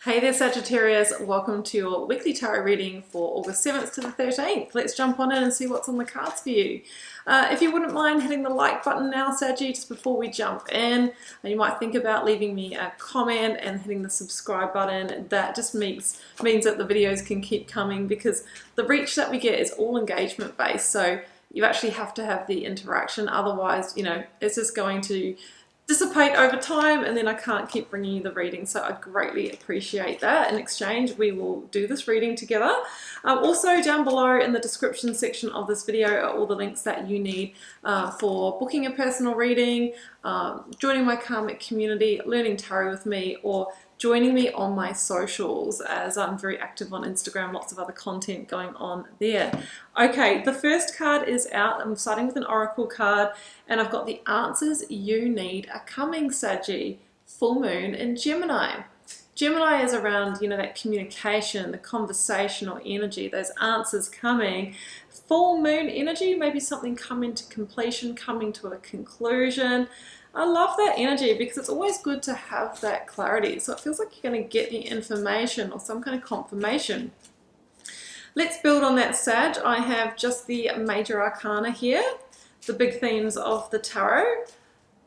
Hey there Sagittarius, welcome to your weekly tarot reading for August 7th to the 13th. Let's jump on in and see what's on the cards for you. If you wouldn't mind hitting the like button now, Saggy, just before we jump in, you might think about leaving me a comment and hitting the subscribe button. That just means that the videos can keep coming, because the reach that we get is all engagement based, so you actually have to have the interaction, otherwise, it's just going to dissipate over time and then I can't keep bringing you the reading. So I greatly appreciate that. In exchange, we will do this reading together. Also down below in the description section of this video are all the links that you need for booking a personal reading, joining my Karmic community, learning tarot with me, or joining me on my socials, as I'm very active on Instagram, lots of other content going on there. Okay, the first card is out. I'm starting with an oracle card, and I've got the answers you need are coming, Saggy. Full moon in Gemini. Gemini is around, that communication, the conversational energy, those answers coming. Full moon energy, maybe something coming to completion, coming to a conclusion. I love that energy because it's always good to have that clarity. So it feels like you're going to get the information or some kind of confirmation. Let's build on that, Sag. I have just the major arcana here, the big themes of the tarot.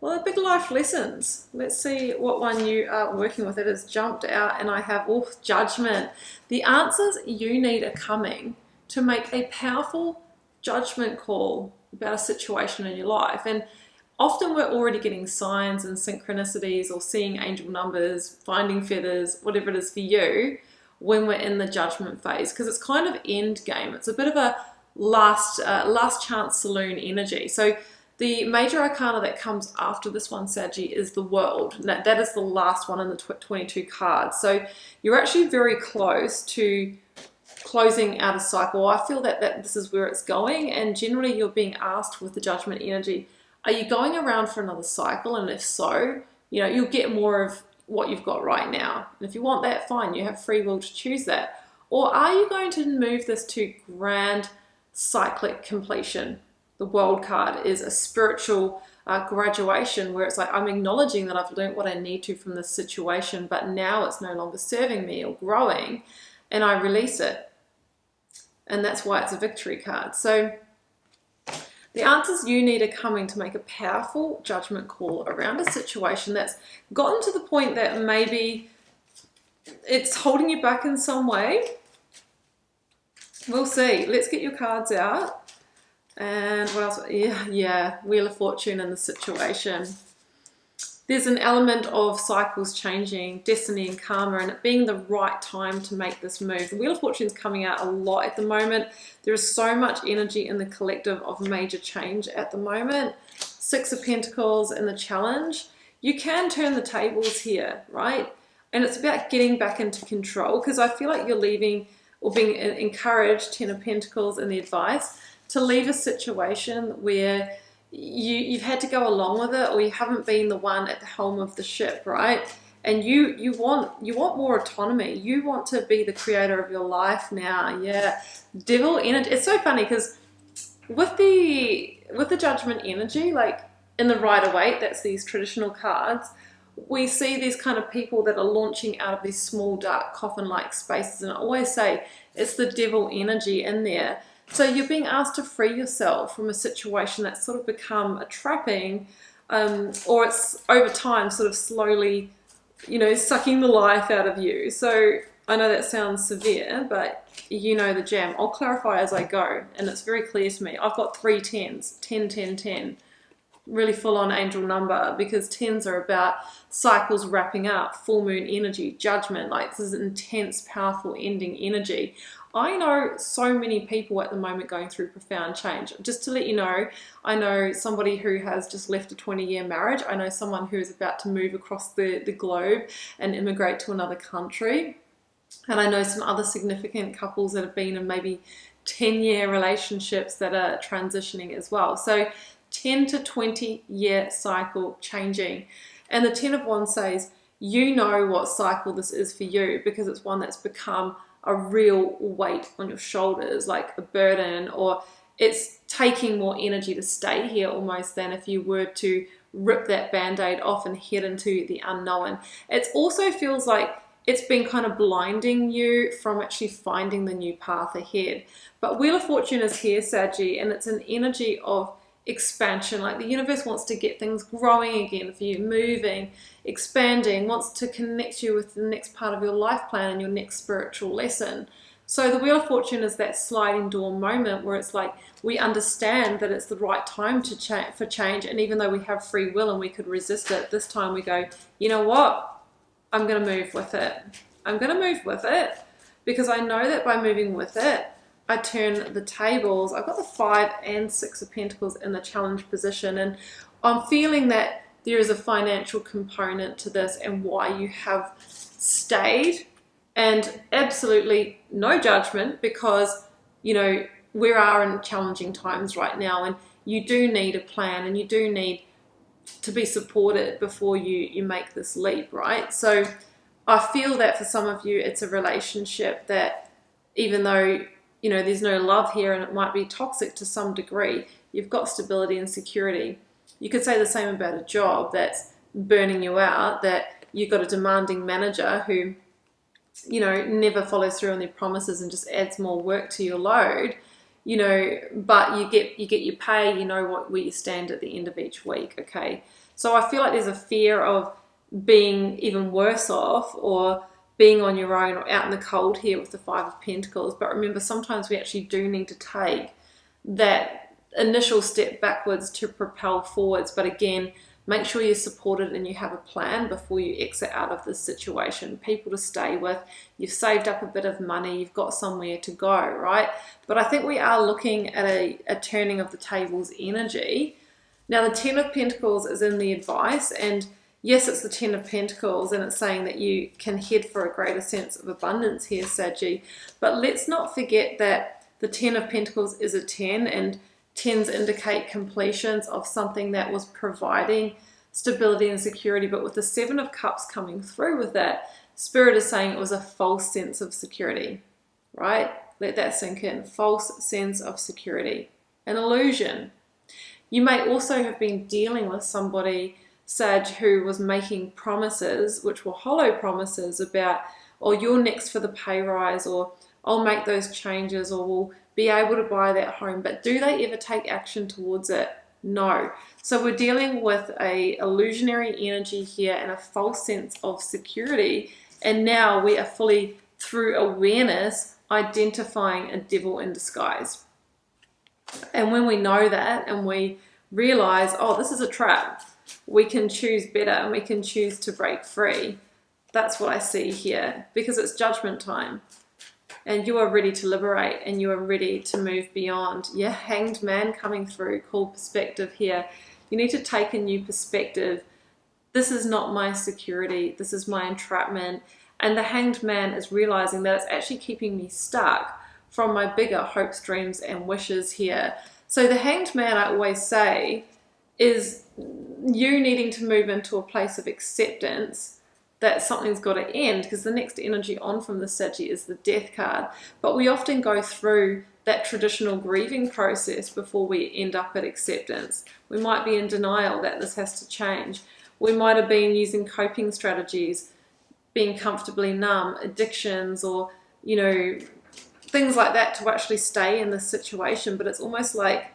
Well, the big life lessons. Let's see what one you are working with. It has jumped out and I have judgment. The answers you need are coming to make a powerful judgment call about a situation in your life. And often we're already getting signs and synchronicities or seeing angel numbers, finding feathers, whatever it is for you, when we're in the judgment phase, because it's kind of end game. It's a bit of a last chance saloon energy. So the major arcana that comes after this one, Saggy, is the World. That is the last one in the 22 cards. So you're actually very close to closing out a cycle. I feel that this is where it's going, and generally you're being asked with the judgment energy, are you going around for another cycle? And if so, you'll get more of what you've got right now. And if you want that, fine, you have free will to choose that. Or are you going to move this to grand cyclic completion? The World card is a spiritual graduation, where it's like, I'm acknowledging that I've learned what I need to from this situation, but now it's no longer serving me or growing, and I release it. And that's why it's a victory card. So the answers you need are coming to make a powerful judgment call around a situation that's gotten to the point that maybe it's holding you back in some way. We'll see. Let's get your cards out. And what else? Yeah, Wheel of Fortune in the situation. There's an element of cycles changing, destiny and karma, and it being the right time to make this move. The Wheel of Fortune is coming out a lot at the moment. There is so much energy in the collective of major change at the moment. Six of Pentacles and the Challenge. You can turn the tables here, right? And it's about getting back into control, because I feel like you're leaving or being encouraged, Ten of Pentacles and the advice, to leave a situation where you've had to go along with it, or you haven't been the one at the helm of the ship, right? And you want more autonomy. You want to be the creator of your life now. Yeah, Devil energy. It's so funny because with the judgment energy, like in the Rider-Waite, that's these traditional cards, we see these kind of people that are launching out of these small dark coffin-like spaces, and I always say it's the devil energy in there. So you're being asked to free yourself from a situation that's sort of become a trapping, or it's over time sort of slowly, sucking the life out of you. So I know that sounds severe, but you know the jam. I'll clarify as I go, and it's very clear to me. I've got 3 10s, 10, 10, 10. Really full on angel number, because 10s are about cycles wrapping up, full moon energy, judgment, like this is intense, powerful ending energy. I know so many people at the moment going through profound change. Just to let you know, I know somebody who has just left a 20-year marriage. I know someone who is about to move across the globe and immigrate to another country. And I know some other significant couples that have been in maybe 10-year relationships that are transitioning as well. So 10 to 20-year cycle changing. And the 10 of Wands says, you know what cycle this is for you, because it's one that's become a real weight on your shoulders, like a burden, or it's taking more energy to stay here almost than if you were to rip that band-aid off and head into the unknown. It also feels like it's been kind of blinding you from actually finding the new path ahead. But Wheel of Fortune is here, Saggy, and it's an energy of expansion. Like the universe wants to get things growing again for you, moving, expanding, wants to connect you with the next part of your life plan and your next spiritual lesson. So the Wheel of Fortune is that sliding door moment where it's like we understand that it's the right time to for change, and even though we have free will and we could resist it, this time we go, you know what? I'm going to move with it. I'm going to move with it because I know that by moving with it, I turn the tables. I've got the 5 and 6 of Pentacles in the challenge position, and I'm feeling that there is a financial component to this and why you have stayed. And absolutely no judgment, because, you know, we are in challenging times right now, and you do need a plan and you do need to be supported before you make this leap, right? So I feel that for some of you, it's a relationship that, even though, you know, there's no love here and it might be toxic to some degree, you've got stability and security. You could say the same about a job that's burning you out, that you've got a demanding manager who, you know, never follows through on their promises and just adds more work to your load, you know, but you get your pay, you know where you stand at the end of each week, okay? So I feel like there's a fear of being even worse off or being on your own or out in the cold here with the 5 of Pentacles. But remember, sometimes we actually do need to take that initial step backwards to propel forwards. But again, make sure you're supported and you have a plan before you exit out of this situation. People to stay with, you've saved up a bit of money, you've got somewhere to go, right? But I think we are looking at a turning of the tables energy. Now the 10 of Pentacles is in the advice, and yes, it's the 10 of Pentacles, and it's saying that you can head for a greater sense of abundance here, Saggy. But let's not forget that the 10 of Pentacles is a 10, and 10s indicate completions of something that was providing stability and security. But with the 7 of Cups coming through with that, Spirit is saying it was a false sense of security, right? Let that sink in. False sense of security. An illusion. You may also have been dealing with somebody, Sag, who was making promises, which were hollow promises about, oh, you're next for the pay rise, or I'll make those changes, or we'll be able to buy that home. But do they ever take action towards it? No. So we're dealing with a illusionary energy here and a false sense of security. And now we are fully, through awareness, identifying a devil in disguise. And when we know that and we realize, oh, this is a trap, we can choose better and we can choose to break free. That's what I see here, because it's judgment time. And you are ready to liberate and you are ready to move beyond. Yeah, Hanged Man coming through, called perspective here. You need to take a new perspective. This is not my security. This is my entrapment. And the Hanged Man is realizing that it's actually keeping me stuck from my bigger hopes, dreams, and wishes here. So the Hanged Man, I always say, is you needing to move into a place of acceptance that something's got to end, because the next energy on from the Saggy is the Death card. But we often go through that traditional grieving process before we end up at acceptance. We might be in denial that this has to change. We might have been using coping strategies, being comfortably numb, addictions, or, you know, things like that to actually stay in this situation. But it's almost like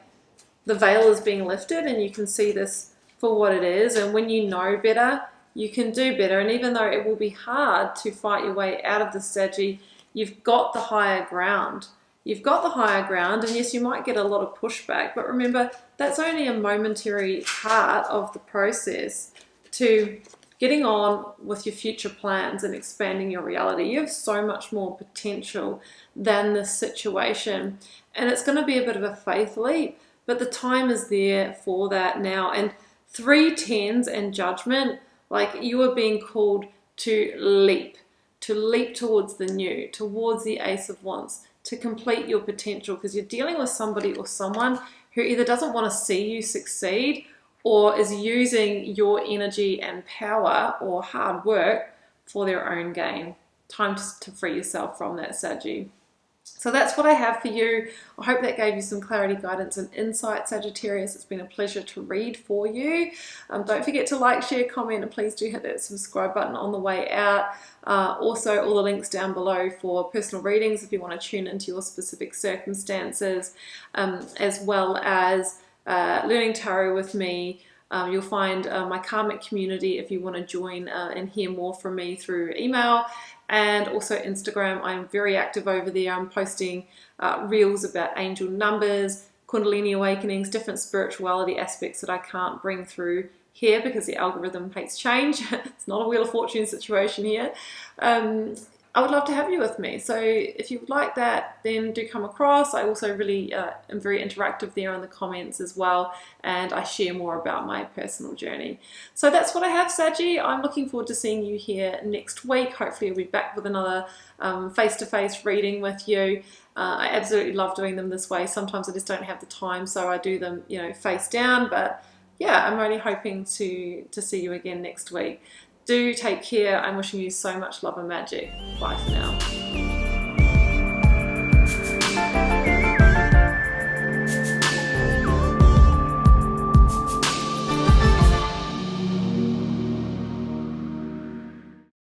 the veil is being lifted and you can see this for what it is. And when you know better, you can do better. And even though it will be hard to fight your way out of the Saggy, you've got the higher ground. You've got the higher ground, and yes, you might get a lot of pushback, but remember, that's only a momentary part of the process to getting on with your future plans and expanding your reality. You have so much more potential than this situation, and it's going to be a bit of a faith leap, but the time is there for that now. And 3 10s and judgment, like you are being called to leap towards the new, towards the Ace of Wands, to complete your potential, because you're dealing with somebody or someone who either doesn't want to see you succeed or is using your energy and power or hard work for their own gain. Time to free yourself from that, Saggy. So that's what I have for you. I hope that gave you some clarity, guidance, and insight, Sagittarius. It's been a pleasure to read for you. Don't forget to like, share, comment, and please do hit that subscribe button on the way out. Also, all the links down below for personal readings if you want to tune into your specific circumstances, as well as learning tarot with me. You'll find my Karmic community if you want to join and hear more from me through email, and also Instagram. I'm very active over there. I'm posting reels about angel numbers, Kundalini awakenings, different spirituality aspects that I can't bring through here because the algorithm hates change. It's not a Wheel of Fortune situation here. I would love to have you with me. So if you would like that, then do come across. I also really am very interactive there in the comments as well, and I share more about my personal journey. So that's what I have, Saggy. I'm looking forward to seeing you here next week. Hopefully I'll be back with another face-to-face reading with you. I absolutely love doing them this way. Sometimes I just don't have the time, so I do them, you know, face down. But yeah, I'm really hoping to see you again next week. Do take care. I'm wishing you so much love and magic. Bye for now.